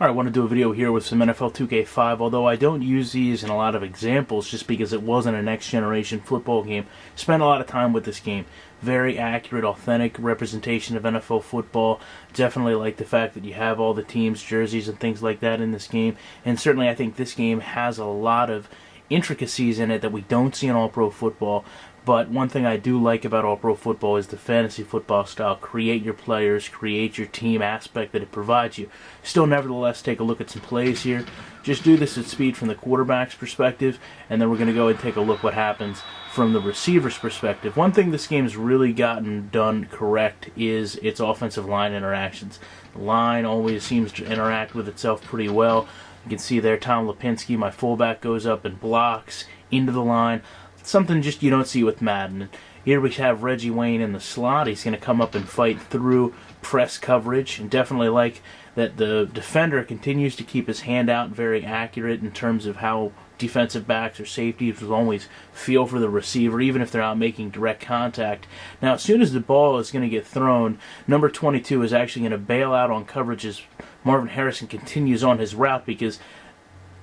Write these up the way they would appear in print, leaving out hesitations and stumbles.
Alright, I want to do a video here with some NFL 2K5, although I don't use these in a lot of examples just because it wasn't a next generation football game. Spent a lot of time with this game. Very accurate, authentic representation of NFL football. Definitely like the fact that you have all the teams, jerseys, and things like that in this game. And certainly I think this game has a lot of intricacies in it that we don't see in All-Pro football. But one thing I do like about All-Pro football is the fantasy football style. Create your players, create your team aspect that it provides you. Still, nevertheless, take a look at some plays here. Just do this at speed from the quarterback's perspective, and then we're going to go and take a look what happens from the receiver's perspective. One thing this game's really gotten done correct is its offensive line interactions. The line always seems to interact with itself pretty well. You can see there Tom Lipinski, my fullback, goes up and blocks into the line. Something just you don't see with Madden. Here we have Reggie Wayne in the slot. He's going to come up and fight through press coverage, and definitely like that the defender continues to keep his hand out, very accurate in terms of how defensive backs or safeties will always feel for the receiver, even if they're not making direct contact. Now, as soon as the ball is going to get thrown, number 22 is actually going to bail out on coverage as Marvin Harrison continues on his route, because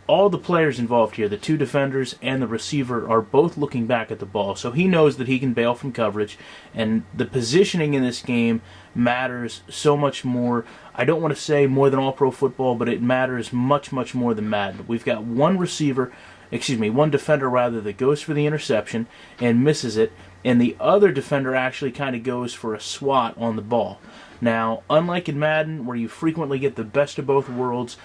all the players involved here, the two defenders and the receiver, are both looking back at the ball. So he knows that he can bail from coverage, and the positioning in this game matters so much more. I don't want to say more than All-Pro football, but it matters much, much more than Madden. We've got one defender rather, that goes for the interception and misses it, and the other defender actually kind of goes for a swat on the ball. Now, unlike in Madden, where you frequently get the best of both worlds,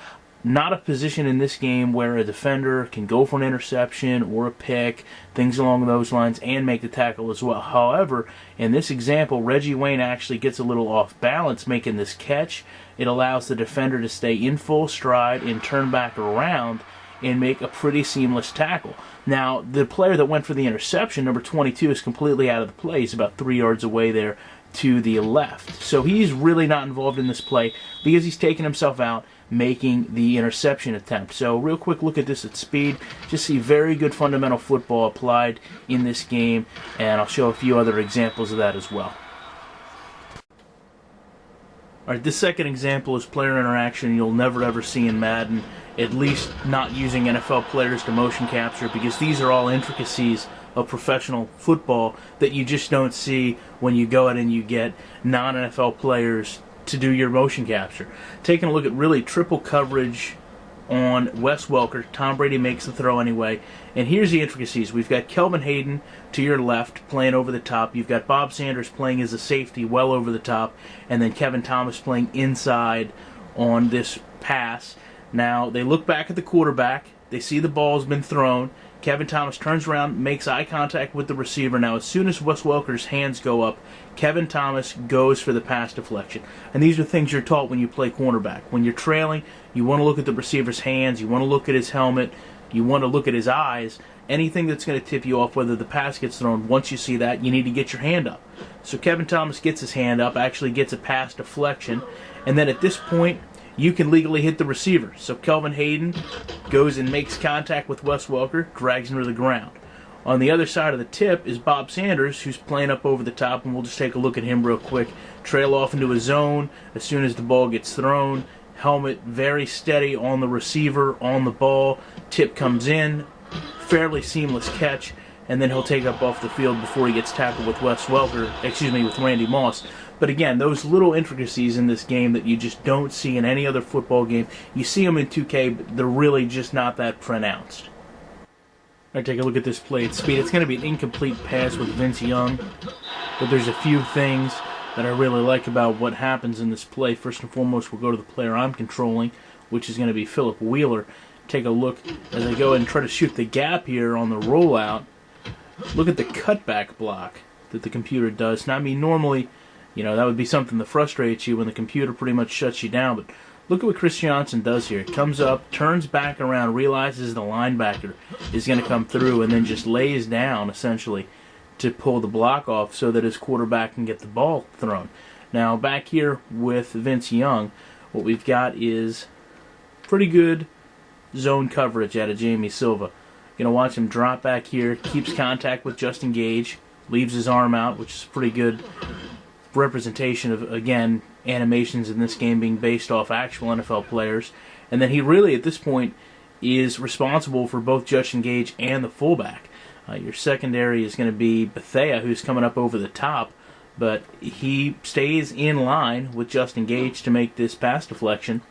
not a position in this game where a defender can go for an interception or a pick, things along those lines, and make the tackle as well. However, in this example, Reggie Wayne actually gets a little off balance making this catch. It allows the defender to stay in full stride and turn back around and make a pretty seamless tackle. Now, the player that went for the interception, number 22, is completely out of the play. He's about 3 yards away there to the left. So he's really not involved in this play because he's taking himself out, making the interception attempt. So real quick look at this at speed. Just see very good fundamental football applied in this game, and I'll show a few other examples of that as well. Alright, this second example is player interaction you'll never ever see in Madden, at least not using NFL players to motion capture, because these are all intricacies of professional football that you just don't see when you go out and you get non-NFL players to do your motion capture. Taking a look at really triple coverage on Wes Welker. Tom Brady makes the throw anyway. And here's the intricacies. We've got Kelvin Hayden to your left playing over the top. You've got Bob Sanders playing as a safety well over the top. And then Kevin Thomas playing inside on this pass. Now, they look back at the quarterback. They see the ball's been thrown. Kevin Thomas turns around, makes eye contact with the receiver. Now, as soon as Wes Welker's hands go up, Kevin Thomas goes for the pass deflection. And these are things you're taught when you play cornerback. When you're trailing, you want to look at the receiver's hands, you want to look at his helmet, you want to look at his eyes. Anything that's going to tip you off whether the pass gets thrown, once you see that, you need to get your hand up. So Kevin Thomas gets his hand up, actually gets a pass deflection, and then at this point, you can legally hit the receiver. So Kelvin Hayden goes and makes contact with Wes Welker, drags him to the ground. On the other side of the tip is Bob Sanders, who's playing up over the top, and we'll just take a look at him real quick. Trail off into a zone as soon as the ball gets thrown. Helmet very steady on the receiver, on the ball. Tip comes in, fairly seamless catch, and then he'll take up off the field before he gets tackled with with Randy Moss. But again, those little intricacies in this game that you just don't see in any other football game, you see them in 2K, but they're really just not that pronounced. All right, take a look at this play at speed. It's going to be an incomplete pass with Vince Young, but there's a few things that I really like about what happens in this play. First and foremost, we'll go to the player I'm controlling, which is going to be Philip Wheeler. Take a look as I go ahead and try to shoot the gap here on the rollout. Look at the cutback block that the computer does. Now, I mean, normally, that would be something that frustrates you when the computer pretty much shuts you down. But look at what Chris Johnson does here. Comes up, turns back around, realizes the linebacker is going to come through, and then just lays down, essentially, to pull the block off so that his quarterback can get the ball thrown. Now, back here with Vince Young, what we've got is pretty good zone coverage out of Jamie Silva. You're going to watch him drop back here, keeps contact with Justin Gage, leaves his arm out, which is pretty good representation of, again, animations in this game being based off actual NFL players. And then he really, at this point, is responsible for both Justin Gage and the fullback. Your secondary is going to be Bethea, who's coming up over the top, but he stays in line with Justin Gage to make this pass deflection,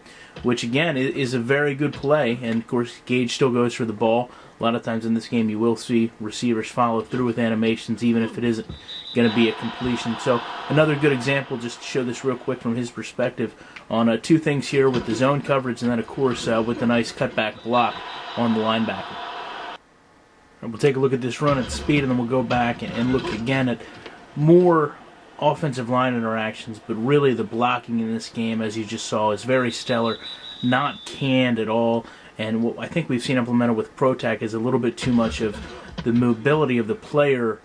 which again is a very good play. And of course, Gage still goes for the ball. A lot of times in this game, you will see receivers follow through with animations, even if it isn't going to be a completion. So another good example, just to show this real quick from his perspective, on two things here with the zone coverage, and then of course with the nice cutback block on the linebacker. We'll take a look at this run at speed, and then we'll go back and look again at more offensive line interactions. But really, the blocking in this game, as you just saw, is very stellar, not canned at all. And what I think we've seen implemented with ProTac is a little bit too much of the mobility of the player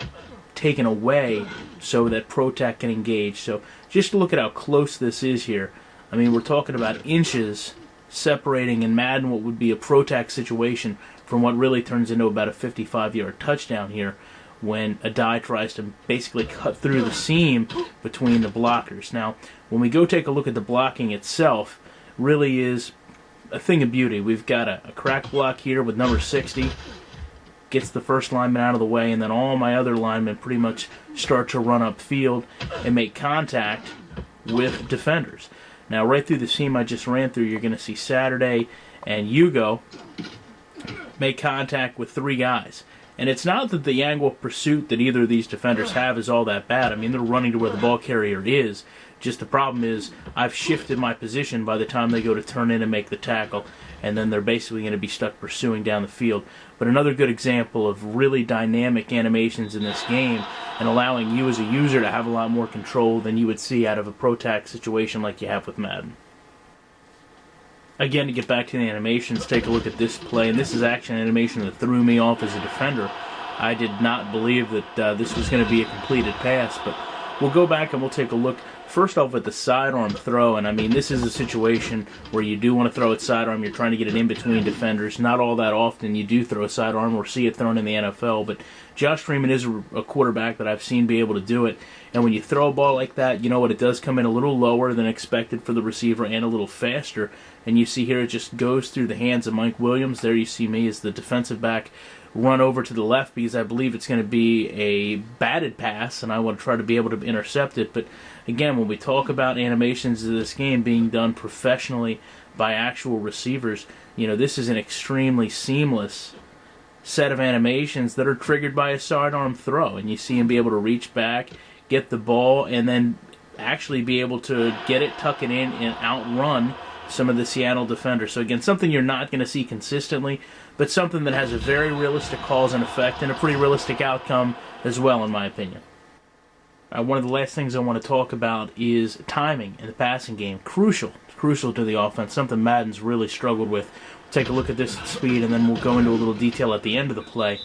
taken away so that ProTac can engage. So just look at how close this is here. I mean, we're talking about inches separating in Madden what would be a ProTac situation from what really turns into about a 55-yard touchdown here when a die tries to basically cut through the seam between the blockers. Now, when we go take a look at the blocking itself, really is a thing of beauty. We've got a crack block here with number 60, gets the first lineman out of the way, and then all my other linemen pretty much start to run upfield and make contact with defenders. Now, right through the seam I just ran through, you're going to see Saturday and Hugo make contact with three guys. And it's not that the angle of pursuit that either of these defenders have is all that bad. I mean, they're running to where the ball carrier is. Just the problem is I've shifted my position by the time they go to turn in and make the tackle, and then they're basically going to be stuck pursuing down the field. But another good example of really dynamic animations in this game and allowing you as a user to have a lot more control than you would see out of a ProTac situation like you have with Madden. Again, to get back to the animations, take a look at this play, and this is actually an animation that threw me off as a defender. I did not believe that this was going to be a completed pass, but we'll go back and we'll take a look first off at the sidearm throw. And I mean, this is a situation where you do want to throw it sidearm. You're trying to get it in between defenders. Not all that often you do throw a sidearm or see it thrown in the NFL, but Josh Freeman is a quarterback that I've seen be able to do it. And when you throw a ball like that, you know what, it does come in a little lower than expected for the receiver and a little faster. And you see here it just goes through the hands of Mike Williams. There you see me as the defensive back run over to the left because I believe it's going to be a batted pass, and I want to try to be able to intercept it. But again, when we talk about animations of this game being done professionally by actual receivers, you know, this is an extremely seamless set of animations that are triggered by a sidearm throw. And you see him be able to reach back, get the ball, and then actually be able to get it, tuck it in, and outrun some of the Seattle defenders. So again, something you're not going to see consistently, but something that has a very realistic cause and effect and a pretty realistic outcome as well, in my opinion. One of the last things I want to talk about is timing in the passing game. Crucial to the offense, something Madden's really struggled with. We'll take a look at this at speed, and then we'll go into a little detail at the end of the play,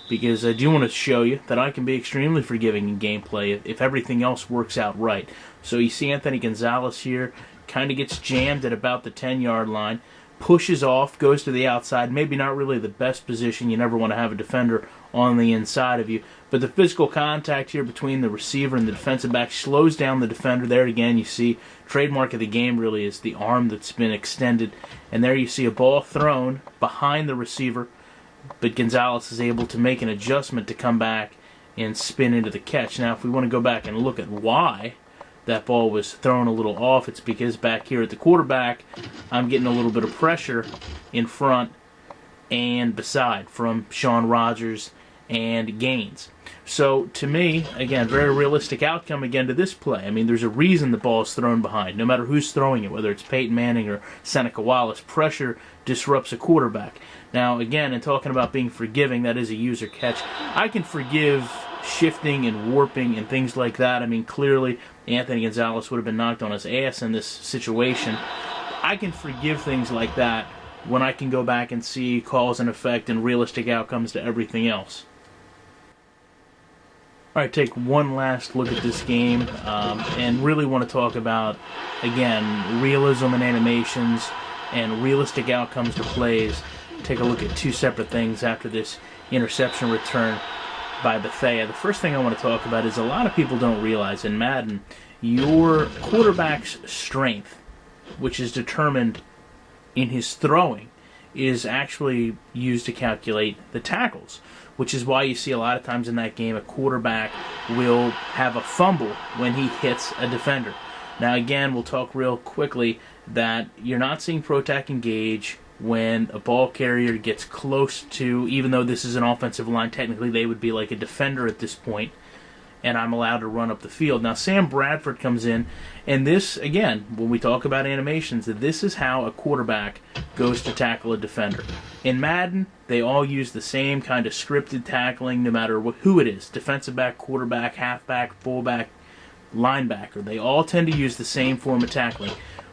because I do want to show you that I can be extremely forgiving in gameplay if everything else works out right. So you see Anthony Gonzalez here, kind of gets jammed at about the 10-yard line, pushes off, goes to the outside, maybe not really the best position. You never want to have a defender on the inside of you. But the physical contact here between the receiver and the defensive back slows down the defender. There again, you see, trademark of the game really is the arm that's been extended. And there you see a ball thrown behind the receiver, but Gonzalez is able to make an adjustment to come back and spin into the catch. Now, if we want to go back and look at why that ball was thrown a little off, it's because back here at the quarterback, I'm getting a little bit of pressure in front and beside from Sean Rogers and Gaines. So to me, again, very realistic outcome again to this play. I mean, there's a reason the ball is thrown behind. No matter who's throwing it, whether it's Peyton Manning or Seneca Wallace, pressure disrupts a quarterback. Now, again, in talking about being forgiving, that is a user catch. I can forgive shifting and warping and things like that. I mean, clearly, Anthony Gonzalez would have been knocked on his ass in this situation. I can forgive things like that when I can go back and see cause and effect and realistic outcomes to everything else. All right, take one last look at this game and really want to talk about, again, realism in animations and realistic outcomes to plays. Take a look at two separate things after this interception return. by Bethea. The first thing I want to talk about is a lot of people don't realize in Madden, your quarterback's strength, which is determined in his throwing, is actually used to calculate the tackles, which is why you see a lot of times in that game a quarterback will have a fumble when he hits a defender. Now again, we'll talk real quickly that you're not seeing pro tack engage when a ball carrier gets close to, even though this is an offensive line, technically they would be like a defender at this point, and I'm allowed to run up the field. Now Sam Bradford comes in, and this, again, when we talk about animations, this is how a quarterback goes to tackle a defender. In Madden, they all use the same kind of scripted tackling no matter who it is. Defensive back, quarterback, halfback, fullback, linebacker. They all tend to use the same form of tackling.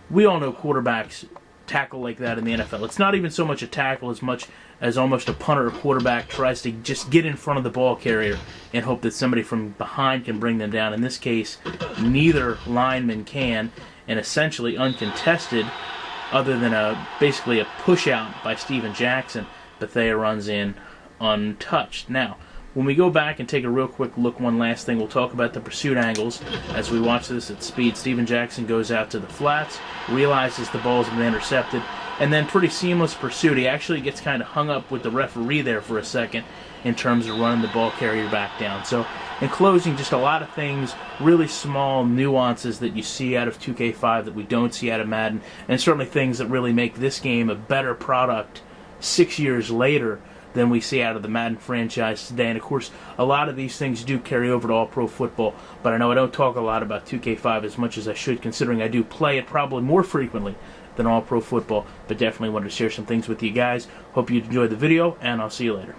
We all know quarterbacks tackle like that in the NFL. It's not even so much a tackle as much as almost a punter or quarterback tries to just get in front of the ball carrier and hope that somebody from behind can bring them down. In this case, neither lineman can, and essentially uncontested, other than basically a push out by Steven Jackson, Bethea runs in untouched. Now, when we go back and take a real quick look, one last thing, we'll talk about the pursuit angles. As we watch this at speed, Steven Jackson goes out to the flats, realizes the ball's been intercepted, and then pretty seamless pursuit. He actually gets kind of hung up with the referee there for a second in terms of running the ball carrier back down. So, in closing, just a lot of things, really small nuances that you see out of 2K5 that we don't see out of Madden, and certainly things that really make this game a better product 6 years later than we see out of the Madden franchise today. And of course, a lot of these things do carry over to All-Pro Football, but I know I don't talk a lot about 2K5 as much as I should, considering I do play it probably more frequently than All-Pro Football, but definitely wanted to share some things with you guys. Hope you enjoyed the video, and I'll see you later.